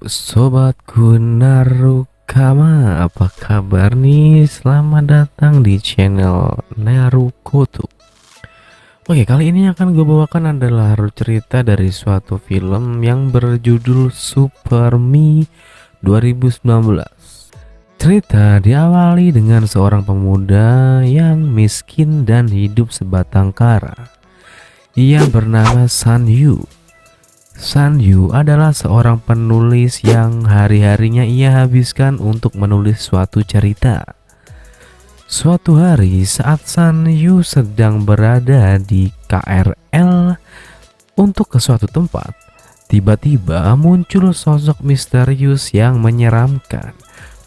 Sobatku Narukama, apa kabar nih? Selamat datang di channel Narukoto. Oke, kali ini akan gue bawakan adalah cerita dari suatu film yang berjudul Super Me 2019. Cerita diawali dengan seorang pemuda yang miskin dan hidup sebatang kara. Ia bernama San Yu. San Yu adalah seorang penulis yang hari-harinya ia habiskan untuk menulis suatu cerita. Suatu hari saat San Yu sedang berada di KRL untuk ke suatu tempat, tiba-tiba muncul sosok misterius yang menyeramkan.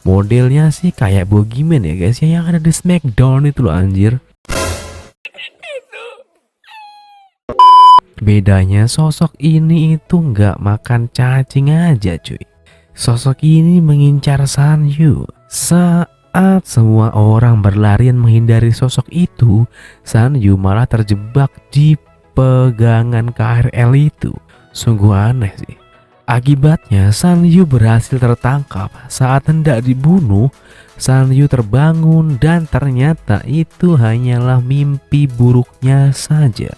Modelnya sih kayak Boogeyman ya guys ya, yang ada di Smackdown itu loh anjir. Bedanya sosok ini itu nggak makan cacing aja cuy. Sosok ini mengincar San Yu. Saat semua orang berlarian menghindari sosok itu, San Yu malah terjebak di pegangan KRL itu. Sungguh aneh sih. Akibatnya San Yu berhasil tertangkap. Saat hendak dibunuh, San Yu terbangun dan ternyata itu hanyalah mimpi buruknya saja.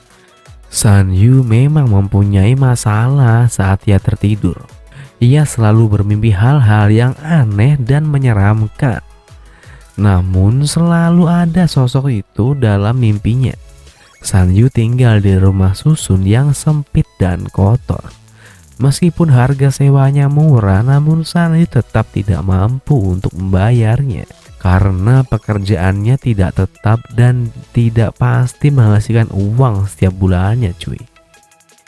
San Yu memang mempunyai masalah saat ia tertidur. Ia selalu bermimpi hal-hal yang aneh dan menyeramkan. Namun selalu ada sosok itu dalam mimpinya. San Yu tinggal di rumah susun yang sempit dan kotor. Meskipun harga sewanya murah, namun San Yu tetap tidak mampu untuk membayarnya. Karena pekerjaannya tidak tetap dan tidak pasti menghasilkan uang setiap bulannya cuy.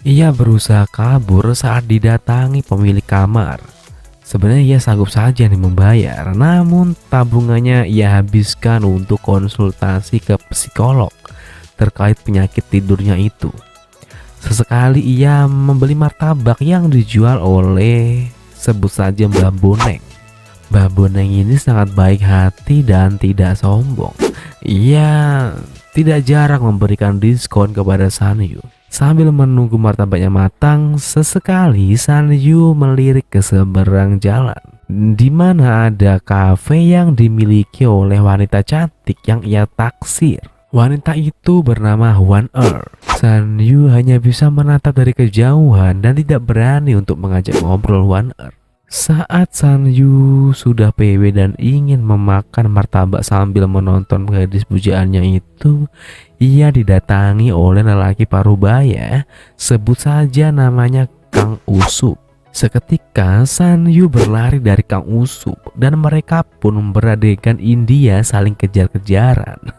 Ia berusaha kabur saat didatangi pemilik kamar. Sebenarnya ia sanggup saja nih membayar, namun tabungannya ia habiskan untuk konsultasi ke psikolog terkait penyakit tidurnya itu. Sesekali ia membeli martabak yang dijual oleh sebut saja Mbah Boneng. Mbah Boneng ini sangat baik hati dan tidak sombong. Ia tidak jarang memberikan diskon kepada San Yu. Sambil menunggu martabaknya matang, sesekali San Yu melirik ke seberang jalan, di mana ada kafe yang dimiliki oleh wanita cantik yang ia taksir. Wanita itu bernama Hwan San Yu hanya bisa menatap dari kejauhan dan tidak berani untuk mengajak ngobrol Hwan. Saat San Yu sudah PW dan ingin memakan martabak sambil menonton gadis pujaannya itu, ia didatangi oleh lelaki parubaya, sebut saja namanya Kang Usup. Seketika San Yu berlari dari Kang Usup dan mereka pun beradegan India saling kejar-kejaran.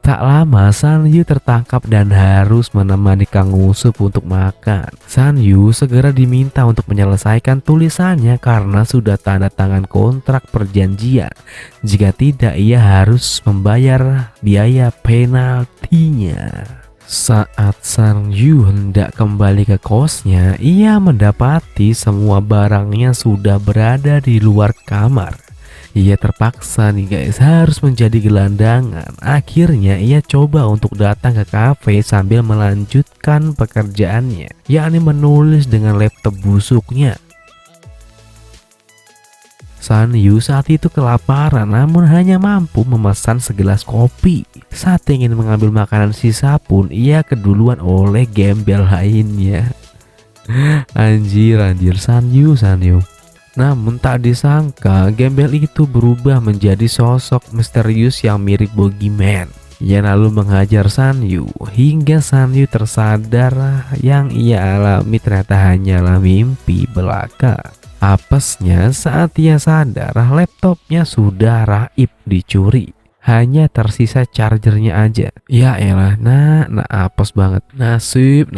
Tak lama San Yu tertangkap dan harus menemani Kang Usup untuk makan. San Yu segera diminta untuk menyelesaikan tulisannya karena sudah tanda tangan kontrak perjanjian. Jika tidak, ia harus membayar biaya penaltinya. Saat San Yu hendak kembali ke kosnya, ia mendapati semua barangnya sudah berada di luar kamar. Ia terpaksa nih guys harus menjadi gelandangan. Akhirnya ia coba untuk datang ke kafe sambil melanjutkan pekerjaannya, yakni menulis dengan laptop busuknya. San Yu saat itu kelaparan namun hanya mampu memesan segelas kopi. Saat ingin mengambil makanan sisa pun ia keduluan oleh gembel lainnya. Anjir San Yu. Namun tak disangka gembel itu berubah menjadi sosok misterius yang mirip Boogeyman. Ia lalu menghajar San Yu hingga San Yu tersadar yang ia alami ternyata hanyalah mimpi belaka. Apesnya saat ia sadar laptopnya sudah raib dicuri. Hanya tersisa chargernya aja. Ya elah, nah apes banget. Nasib.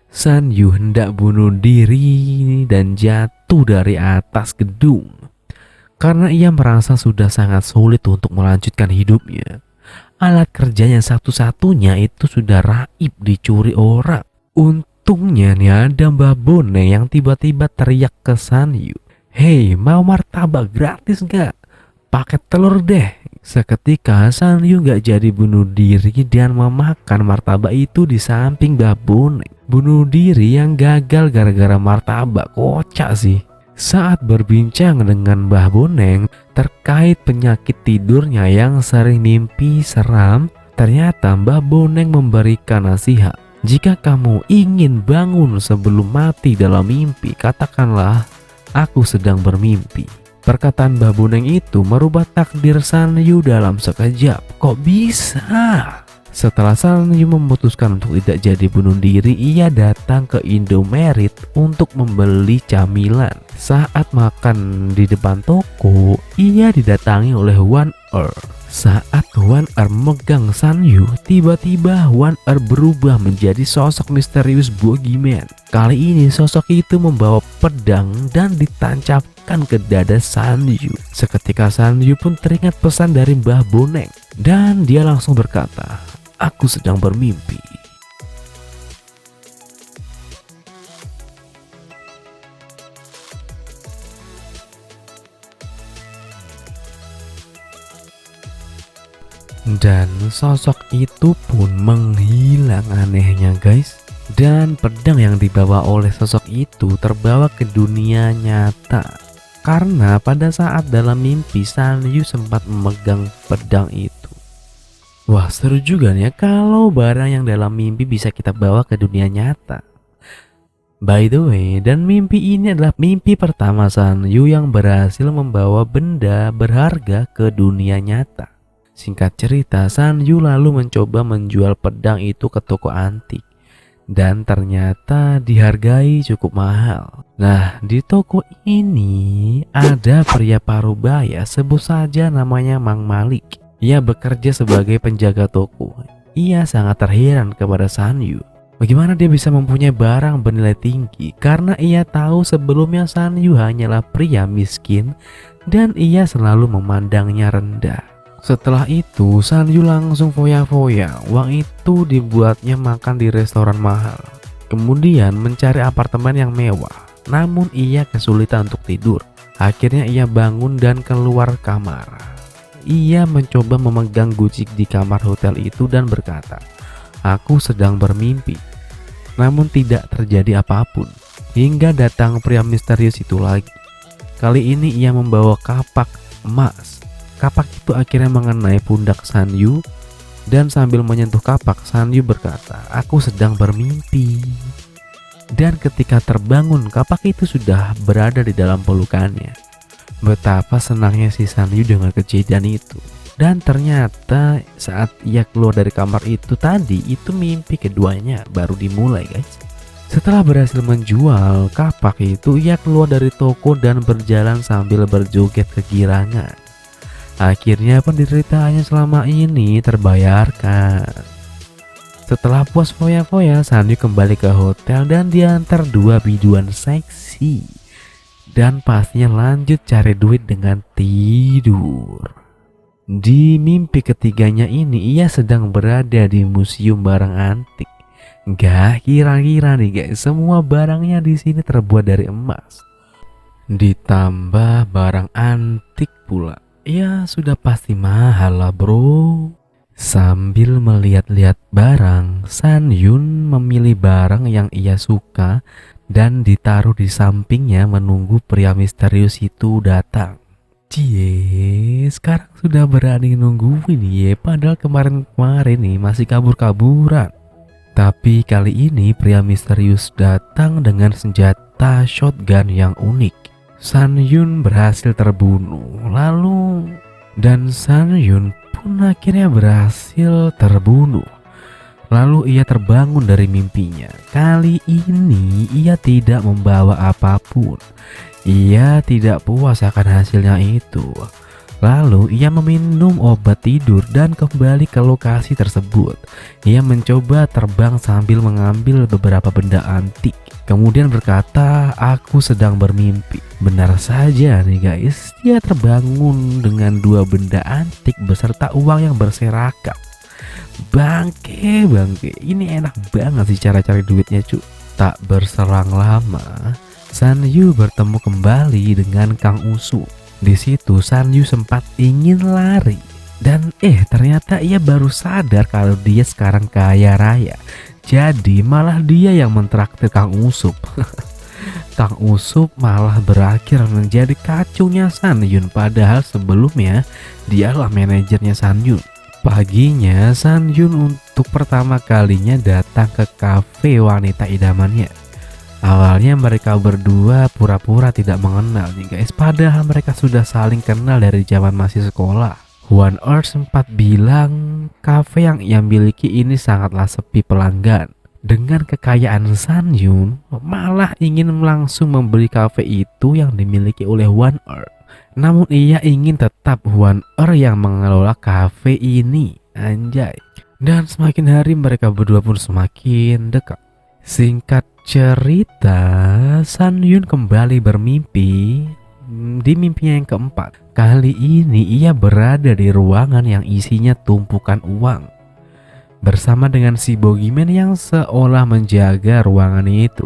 San Yu hendak bunuh diri dan jatuh dari atas gedung karena ia merasa sudah sangat sulit untuk melanjutkan hidupnya. Alat kerjanya satu-satunya itu sudah raib dicuri orang. Untungnya nih ada Mbah Boneng yang tiba-tiba teriak ke San Yu, "Hei, mau martabak gratis gak? Pakai telur deh." Seketika San Yu gak jadi bunuh diri dan memakan martabak itu di samping Mbah Boneng. Bunuh diri yang gagal gara-gara martabak, kocak sih. Saat berbincang dengan Mbah Boneng terkait penyakit tidurnya yang sering mimpi seram, ternyata Mbah Boneng memberikan nasihat. Jika kamu ingin bangun sebelum mati dalam mimpi, katakanlah, "Aku sedang bermimpi." Perkataan Mbah Boneng itu merubah takdir San Yu dalam sekejap. Kok bisa? Setelah San Yu memutuskan untuk tidak jadi bunuh diri, ia datang ke Indomaret untuk membeli camilan. Saat makan di depan toko, ia didatangi oleh Wan Saat Wan megang San Yu, tiba-tiba Wan berubah menjadi sosok misterius boogeyman. Kali ini sosok itu membawa pedang dan ditancapkan ke dada San Yu. Seketika San Yu pun teringat pesan dari Mbah Boneng dan dia langsung berkata, "Aku sedang bermimpi." Dan sosok itu pun menghilang anehnya guys. Dan pedang yang dibawa oleh sosok itu terbawa ke dunia nyata. Karena pada saat dalam mimpi San Yu sempat memegang pedang itu. Wah, seru juga nih ya kalau barang yang dalam mimpi bisa kita bawa ke dunia nyata. By the way, dan mimpi ini adalah mimpi pertama San Yu yang berhasil membawa benda berharga ke dunia nyata. Singkat cerita, San Yu lalu mencoba menjual pedang itu ke toko antik. Dan ternyata dihargai cukup mahal. Nah, di toko ini ada pria parubaya, sebut saja namanya Mang Malik. Ia bekerja sebagai penjaga toko. Ia sangat terheran kepada San Yu. Bagaimana dia bisa mempunyai barang bernilai tinggi? Karena ia tahu sebelumnya San Yu hanyalah pria miskin dan ia selalu memandangnya rendah. Setelah itu San Yu langsung foya-foya. Uang itu dibuatnya makan di restoran mahal. Kemudian mencari apartemen yang mewah. Namun ia kesulitan untuk tidur. Akhirnya ia bangun dan keluar kamar. Ia mencoba memegang gucik di kamar hotel itu dan berkata, "Aku sedang bermimpi." Namun tidak terjadi apapun. Hingga datang pria misterius itu lagi. Kali ini ia membawa kapak emas. Kapak itu akhirnya mengenai pundak San Yu. Dan sambil menyentuh kapak, San Yu berkata, "Aku sedang bermimpi." Dan ketika terbangun, kapak itu sudah berada di dalam pelukannya. Betapa senangnya si San Yu dengan kejadian itu. Dan ternyata saat ia keluar dari kamar itu tadi, itu mimpi keduanya baru dimulai guys. Setelah berhasil menjual kapak itu, ia keluar dari toko dan berjalan sambil berjoget kegirangan. Akhirnya penderitaannya selama ini terbayarkan. Setelah puas foya-foya, San Yu kembali ke hotel dan diantar dua biduan seksi. Dan pastinya lanjut cari duit dengan tidur. Di mimpi ketiganya ini ia sedang berada di museum barang antik. Gak kira-kira nih guys, semua barangnya di sini terbuat dari emas. Ditambah barang antik pula. Ya sudah pasti mahal lah bro. Sambil melihat-lihat barang, San Yun memilih barang yang ia suka dan ditaruh di sampingnya menunggu pria misterius itu datang. Cie, sekarang sudah berani nungguin ya, padahal kemarin-kemarin nih masih kabur-kaburan. Tapi kali ini pria misterius datang dengan senjata shotgun yang unik. San Yun berhasil terbunuh, dan San Yun pun akhirnya berhasil terbunuh. Lalu ia terbangun dari mimpinya. Kali ini ia tidak membawa apapun. Ia tidak puas akan hasilnya itu. Lalu ia meminum obat tidur dan kembali ke lokasi tersebut. Ia mencoba terbang sambil mengambil beberapa benda antik. Kemudian berkata, "Aku sedang bermimpi." Benar saja nih guys, dia terbangun dengan dua benda antik beserta uang yang berserakan. Bangke, ini enak banget sih cara cari duitnya cu. Tak berselang lama, San Yu bertemu kembali dengan Kang Usu. Di situ San Yu sempat ingin lari. Dan ternyata ia baru sadar kalau dia sekarang kaya raya. Jadi malah dia yang mentraktir Kang Usup. Kang Usup malah berakhir menjadi kacungnya San Yun, padahal sebelumnya dialah manajernya San Yun. Paginya San Yun untuk pertama kalinya datang ke kafe wanita idamannya. Awalnya mereka berdua pura-pura tidak mengenal nih guys, padahal mereka sudah saling kenal dari zaman masih sekolah. One Earth sempat bilang kafe yang ia miliki ini sangatlah sepi pelanggan. Dengan kekayaan San Yun, malah ingin langsung membeli kafe itu yang dimiliki oleh One Earth. Namun ia ingin tetap One Earth yang mengelola kafe ini, anjay. Dan semakin hari mereka berdua pun semakin dekat. Singkat cerita, San Yun kembali bermimpi. Di mimpinya yang keempat, kali ini ia berada di ruangan yang isinya tumpukan uang bersama dengan si Boogeyman yang seolah menjaga ruangan itu.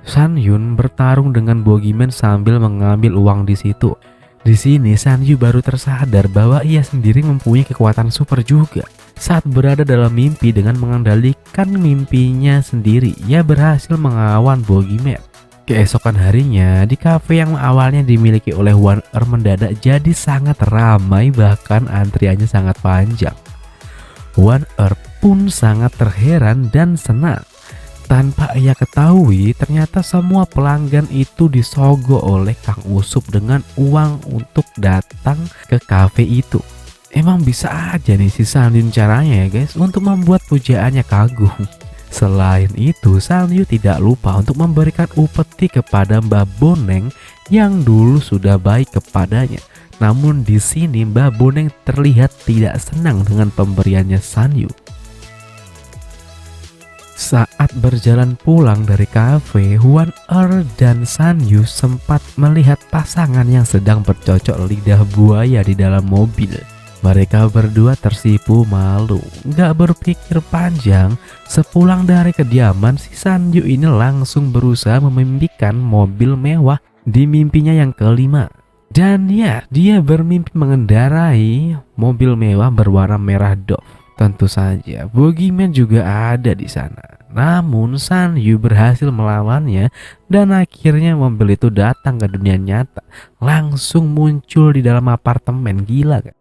San Yun bertarung dengan Boogeyman sambil mengambil uang di situ. Di sini San Yun baru tersadar bahwa ia sendiri mempunyai kekuatan super juga. Saat berada dalam mimpi dengan mengendalikan mimpinya sendiri, ia berhasil melawan Boogeyman. Keesokan harinya, di kafe yang awalnya dimiliki oleh One Earth mendadak jadi sangat ramai, bahkan antriannya sangat panjang. One Earth pun sangat terheran dan senang. Tanpa ia ketahui, ternyata semua pelanggan itu disogok oleh Kang Usup dengan uang untuk datang ke kafe itu. Emang bisa aja nih si San Yun caranya ya guys, untuk membuat pujaannya kagum. Selain itu, San Yun tidak lupa untuk memberikan upeti kepada Mbah Boneng yang dulu sudah baik kepadanya. Namun di sini Mbah Boneng terlihat tidak senang dengan pemberiannya San Yun. Saat berjalan pulang dari kafe, One Earth dan San Yun sempat melihat pasangan yang sedang bercocok lidah buaya di dalam mobil. Mereka berdua tersipu malu, gak berpikir panjang. Sepulang dari kediaman, si San Yun ini langsung berusaha memimpikan mobil mewah di mimpinya yang kelima. Dan ya, dia bermimpi mengendarai mobil mewah berwarna merah Dove. Tentu saja, Boogeyman juga ada di sana. Namun San Yun berhasil melawannya dan akhirnya mobil itu datang ke dunia nyata. Langsung muncul di dalam apartemen, gila kan?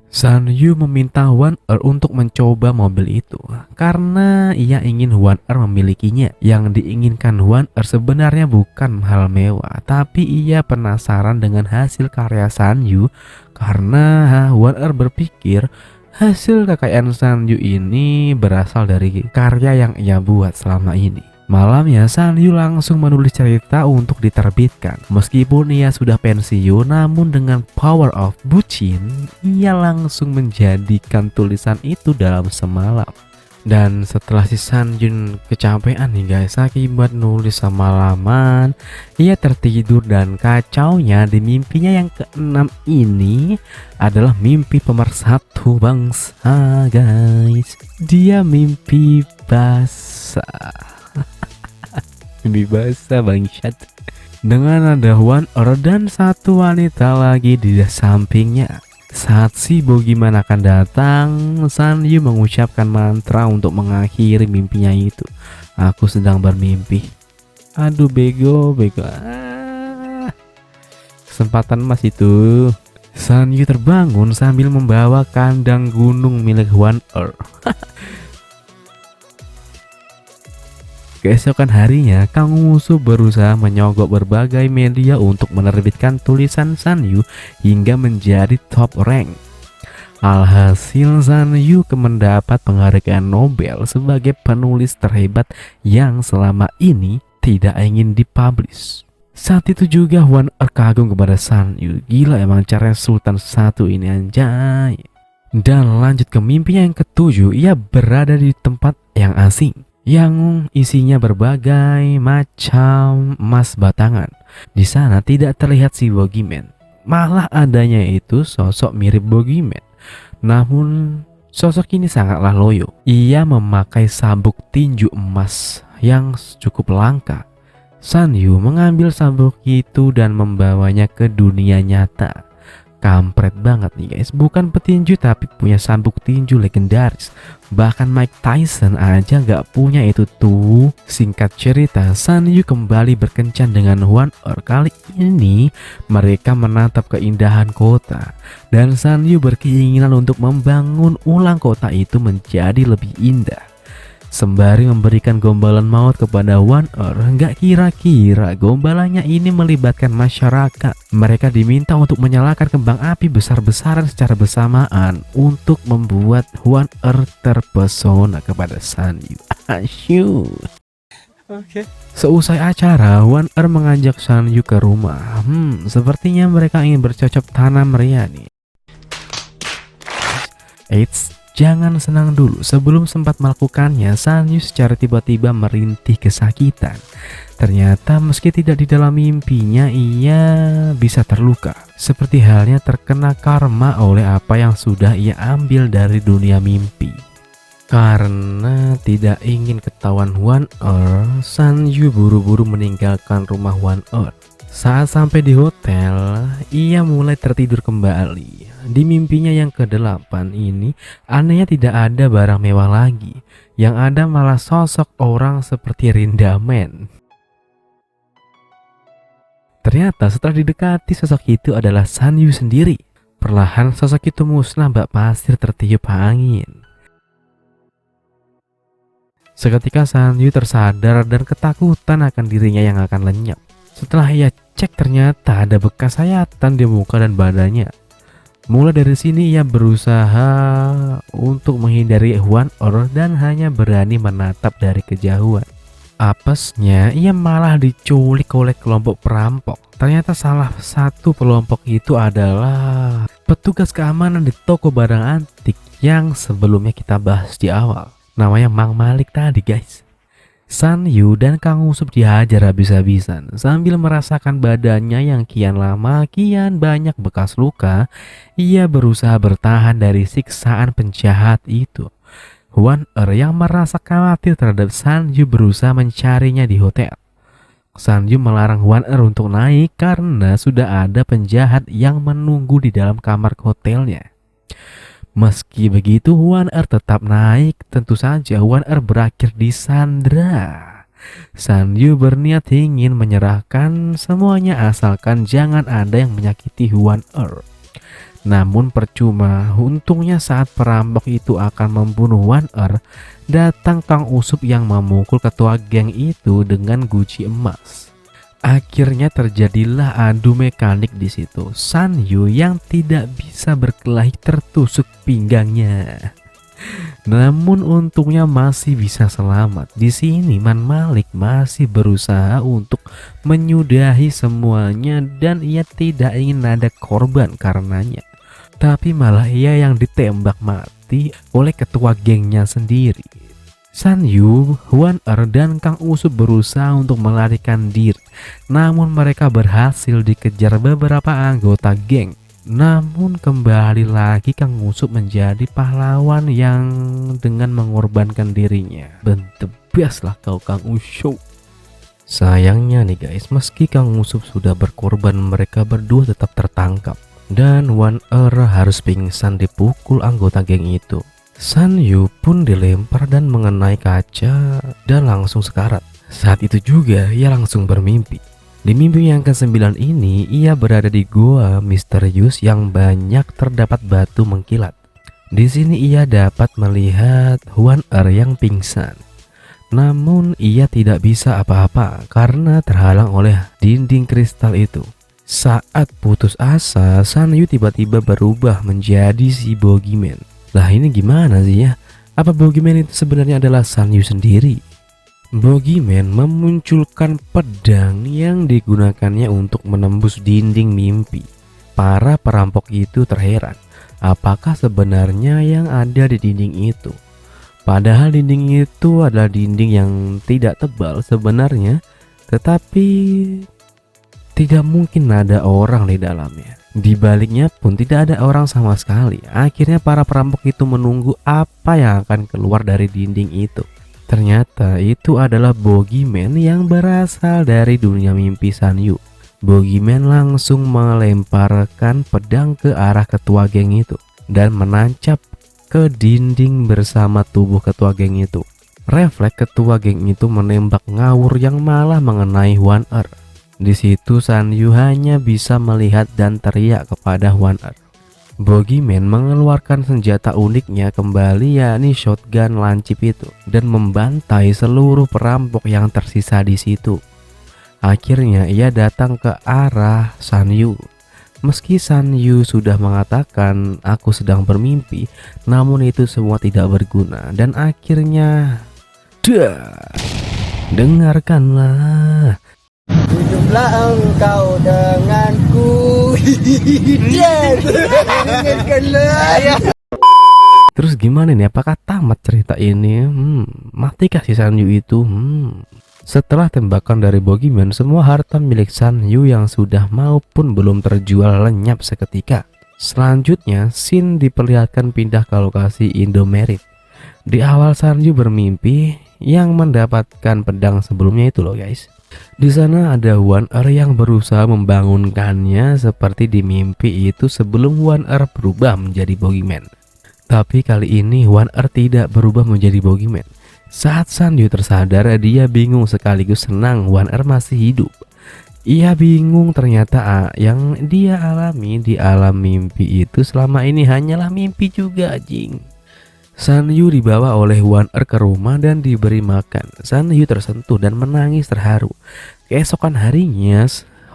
San Yun meminta One Earth untuk mencoba mobil itu karena ia ingin One Earth memilikinya. Yang diinginkan One Earth sebenarnya bukan hal mewah, tapi ia penasaran dengan hasil karya San Yun karena One Earth berpikir hasil kekayaan San Yun ini berasal dari karya yang ia buat selama ini. Malamnya San Yun langsung menulis cerita untuk diterbitkan. Meskipun ia sudah pensiun, namun dengan power of bucin, ia langsung menjadikan tulisan itu dalam semalam. Dan setelah si San Yun kecapean nih guys, akibat nulis semalaman, ia tertidur dan kacaunya di mimpinya yang keenam ini adalah mimpi pemersatu bangsa guys. Dia mimpi basah. Mimpi basah bangsat. Dengan ada One Earth dan satu wanita lagi di sampingnya. Saat si Boogeyman akan datang, San Yun mengucapkan mantra untuk mengakhiri mimpinya itu. Aku sedang bermimpi. Aduh bego. Kesempatan emas itu. San Yun terbangun sambil membawa kandang gunung milik One Earth. Keesokan harinya, Kang Usup berusaha menyogok berbagai media untuk menerbitkan tulisan San Yun hingga menjadi top rank. Alhasil San Yun mendapat penghargaan Nobel sebagai penulis terhebat yang selama ini tidak ingin dipublish. Saat itu juga One Earth kagum kepada San Yun. Gila emang cara Sultan satu ini anjay. Dan lanjut ke mimpinya yang ketujuh, ia berada di tempat yang asing yang isinya berbagai macam emas batangan. Di sana tidak terlihat si Boogeyman. Malah adanya itu sosok mirip Boogeyman. Namun sosok ini sangatlah loyo. Ia memakai sabuk tinju emas yang cukup langka. San Yun mengambil sabuk itu dan membawanya ke dunia nyata. Kampret banget nih guys, bukan petinju tapi punya sabuk tinju legendaris. Bahkan Mike Tyson aja nggak punya itu tuh. Singkat cerita, Shan Yu kembali berkencan dengan Hwan Er. Kali ini mereka menatap keindahan kota, dan Shan Yu berkeinginan untuk membangun ulang kota itu menjadi lebih indah. Sembari memberikan gombalan maut kepada Hwan Er, nggak kira-kira gombalannya ini melibatkan masyarakat. Mereka diminta untuk menyalakan kembang api besar-besaran secara bersamaan untuk membuat Hwan Er terpesona kepada Shan Yu. Asyik. Oke. Seusai acara, Hwan Er mengajak Shan Yu ke rumah. Sepertinya mereka ingin bercocok tanam ria nih. Eits, jangan senang dulu. Sebelum sempat melakukannya, Shan Yu secara tiba-tiba merintih kesakitan. Ternyata meski tidak di dalam mimpinya, ia bisa terluka. Seperti halnya terkena karma oleh apa yang sudah ia ambil dari dunia mimpi. Karena tidak ingin ketahuan Hwan Er, Shan Yu buru-buru meninggalkan rumah Hwan Er. Saat sampai di hotel, ia mulai tertidur kembali. Di mimpinya yang ke-8 ini, anehnya tidak ada barang mewah lagi. Yang ada malah sosok orang seperti Rindamen. Ternyata setelah didekati, sosok itu adalah Shan Yu sendiri. Perlahan sosok itu musnah bak pasir tertiup angin. Seketika Shan Yu tersadar dan ketakutan akan dirinya yang akan lenyap. Setelah ia cek, ternyata ada bekas sayatan di muka dan badannya. Mulai dari sini ia berusaha untuk menghindari Hwan Er dan hanya berani menatap dari kejauhan. Apesnya, ia malah diculik oleh kelompok perampok. Ternyata salah satu kelompok itu adalah petugas keamanan di toko barang antik yang sebelumnya kita bahas di awal. Namanya Mang Malik tadi guys. Shan Yu dan Kang Usup dihajar habis-habisan. Sambil merasakan badannya yang kian lama kian banyak bekas luka, ia berusaha bertahan dari siksaan penjahat itu. Hwan Er yang merasa khawatir terhadap Shan Yu berusaha mencarinya di hotel. Shan Yu melarang Hwan Er untuk naik karena sudah ada penjahat yang menunggu di dalam kamar hotelnya. Meski begitu, Hwan Er tetap naik. Tentu saja Hwan Er berakhir disandra. Shan Yu berniat ingin menyerahkan semuanya asalkan jangan ada yang menyakiti Hwan Er. Namun percuma, untungnya saat perampok itu akan membunuh Hwan Er, datang Kang Usup yang memukul ketua geng itu dengan guci emas. Akhirnya terjadilah adu mekanik di situ. Shan Yu yang tidak bisa berkelahi tertusuk pinggangnya. Namun untungnya masih bisa selamat. Di sini Man Malik masih berusaha untuk menyudahi semuanya dan ia tidak ingin ada korban karenanya. Tapi malah ia yang ditembak mati oleh ketua gengnya sendiri. Shan Yu, Hwan Er dan Kang Usup berusaha untuk melarikan diri. Namun mereka berhasil dikejar beberapa anggota geng. Namun kembali lagi Kang Usup menjadi pahlawan yang dengan mengorbankan dirinya. Bentebaslah kau Kang Usup. Sayangnya nih guys, meski Kang Usup sudah berkorban, mereka berdua tetap tertangkap. Dan Hwan Er harus pingsan dipukul anggota geng itu. Shan Yu pun dilempar dan mengenai kaca dan langsung sekarat. Saat itu juga ia langsung bermimpi. Di mimpi yang ke-9 ini, ia berada di goa misterius yang banyak terdapat batu mengkilat. Di sini ia dapat melihat Hwan Er yang pingsan. Namun ia tidak bisa apa-apa karena terhalang oleh dinding kristal itu. Saat putus asa, Shan Yu tiba-tiba berubah menjadi si Boogeyman. Lah ini gimana sih ya? Apa Boogeyman itu sebenarnya adalah Shan Yu sendiri? Boogeyman memunculkan pedang yang digunakannya untuk menembus dinding mimpi. Para perampok itu terheran, apakah sebenarnya yang ada di dinding itu? Padahal dinding itu adalah dinding yang tidak tebal sebenarnya, tetapi tidak mungkin ada orang di dalamnya. Di baliknya pun tidak ada orang sama sekali. Akhirnya para perampok itu menunggu apa yang akan keluar dari dinding itu. Ternyata itu adalah Boogeyman yang berasal dari dunia mimpi Shan Yu. Boogeyman langsung melemparkan pedang ke arah ketua geng itu dan menancap ke dinding bersama tubuh ketua geng itu. Refleks ketua geng itu menembak ngawur yang malah mengenai One Earth. Di situ San Yu hanya bisa melihat dan teriak kepada One Earth. Boogeyman mengeluarkan senjata uniknya kembali, yakni shotgun lancip itu, dan membantai seluruh perampok yang tersisa di situ. Akhirnya ia datang ke arah San Yu. Meski San Yu sudah mengatakan aku sedang bermimpi, namun itu semua tidak berguna dan akhirnya dengarkanlah. Hiduplah engkau denganku. Terus gimana nih? Apakah tamat cerita ini? Matikah si San Yu itu? Setelah tembakan dari Boogeyman, semua harta milik San Yu yang sudah maupun belum terjual lenyap seketika. Selanjutnya, Shin diperlihatkan pindah ke lokasi Indomerit. Di awal San Yu bermimpi yang mendapatkan pedang sebelumnya itu loh guys. Di sana ada One Earth yang berusaha membangunkannya seperti di mimpi itu sebelum One Earth berubah menjadi Boogeyman. Tapi kali ini One Earth tidak berubah menjadi Boogeyman. Saat San Yu tersadar, dia bingung sekaligus senang One Earth masih hidup. Ia bingung ternyata yang dia alami di alam mimpi itu selama ini hanyalah mimpi juga anjing. San Yu dibawa oleh One Earth ke rumah dan diberi makan. San Yu tersentuh dan menangis terharu. Keesokan harinya,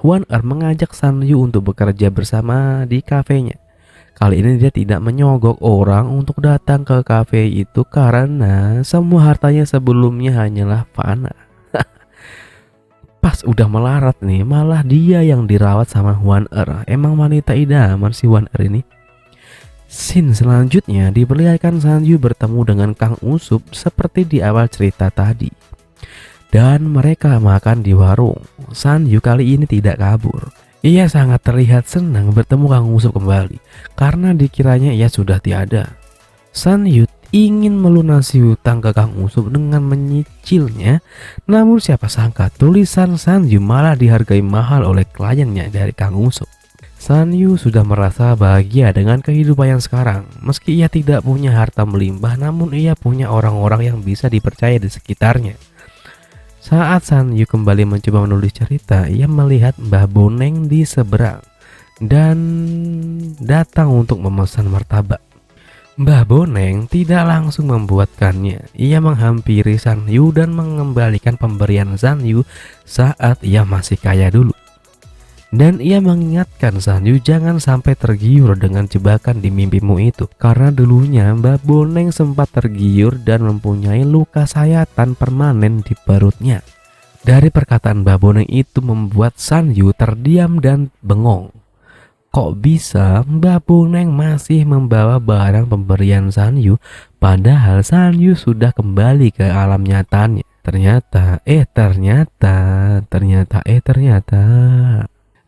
One Earth mengajak San Yu untuk bekerja bersama di kafenya. Kali ini dia tidak menyogok orang untuk datang ke kafe itu karena semua hartanya sebelumnya hanyalah fana. Pas udah melarat nih, malah dia yang dirawat sama One Earth. Emang wanita idaman si One Earth ini. Scene selanjutnya diperlihatkan San Yu bertemu dengan Kang Usup seperti di awal cerita tadi. Dan mereka makan di warung. San Yu kali ini tidak kabur. Ia sangat terlihat senang bertemu Kang Usup kembali karena dikiranya ia sudah tiada. San Yu ingin melunasi hutang ke Kang Usup dengan menyicilnya, namun siapa sangka tulisan San Yu malah dihargai mahal oleh kliennya dari Kang Usup. San Yu sudah merasa bahagia dengan kehidupan yang sekarang. Meski ia tidak punya harta melimpah, namun ia punya orang-orang yang bisa dipercaya di sekitarnya. Saat San Yu kembali mencoba menulis cerita, ia melihat Mbah Boneng di seberang dan datang untuk memesan martabak. Mbah Boneng tidak langsung membuatkannya. Ia menghampiri San Yu dan mengembalikan pemberian San Yu saat ia masih kaya dulu. Dan ia mengingatkan San Yu jangan sampai tergiur dengan jebakan di mimpimu itu, karena dulunya Mbah Boneng sempat tergiur dan mempunyai luka sayatan permanen di perutnya. Dari perkataan Mbah Boneng itu membuat San Yu terdiam dan bengong. Kok bisa Mbah Boneng masih membawa barang pemberian San Yu padahal San Yu sudah kembali ke alam nyatanya? Ternyata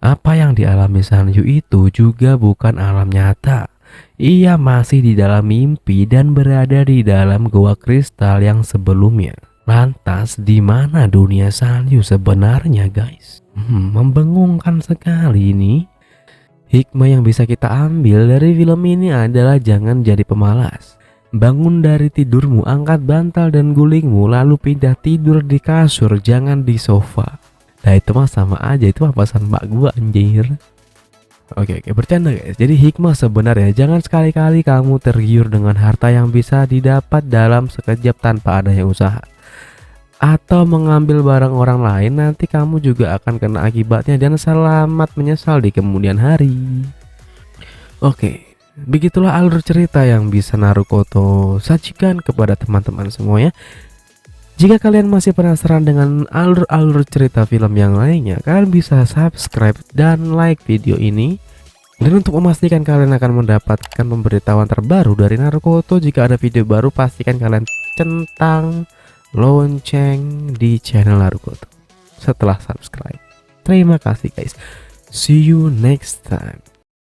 apa yang dialami San Yu itu juga bukan alam nyata. Ia masih di dalam mimpi dan berada di dalam goa kristal yang sebelumnya. Lantas di mana dunia San Yu sebenarnya guys? Membengongkan sekali ini. Hikmah yang bisa kita ambil dari film ini adalah jangan jadi pemalas. Bangun dari tidurmu, angkat bantal dan gulingmu, lalu pindah tidur di kasur, jangan di sofa. Nah itu mah sama aja, itu mah pesan mbak gua anjir. Oke, bercanda guys. Jadi hikmah sebenarnya jangan sekali-kali kamu tergiur dengan harta yang bisa didapat dalam sekejap tanpa adanya usaha, atau mengambil barang orang lain. Nanti kamu juga akan kena akibatnya dan selamat menyesal di kemudian hari. Oke, begitulah alur cerita yang bisa Narukoto sajikan kepada teman-teman semuanya. Jika kalian masih penasaran dengan alur-alur cerita film yang lainnya, kalian bisa subscribe dan like video ini. Dan untuk memastikan kalian akan mendapatkan pemberitahuan terbaru dari Narukoto jika ada video baru, pastikan kalian centang lonceng di channel Narukoto setelah subscribe. Terima kasih guys. See you next time.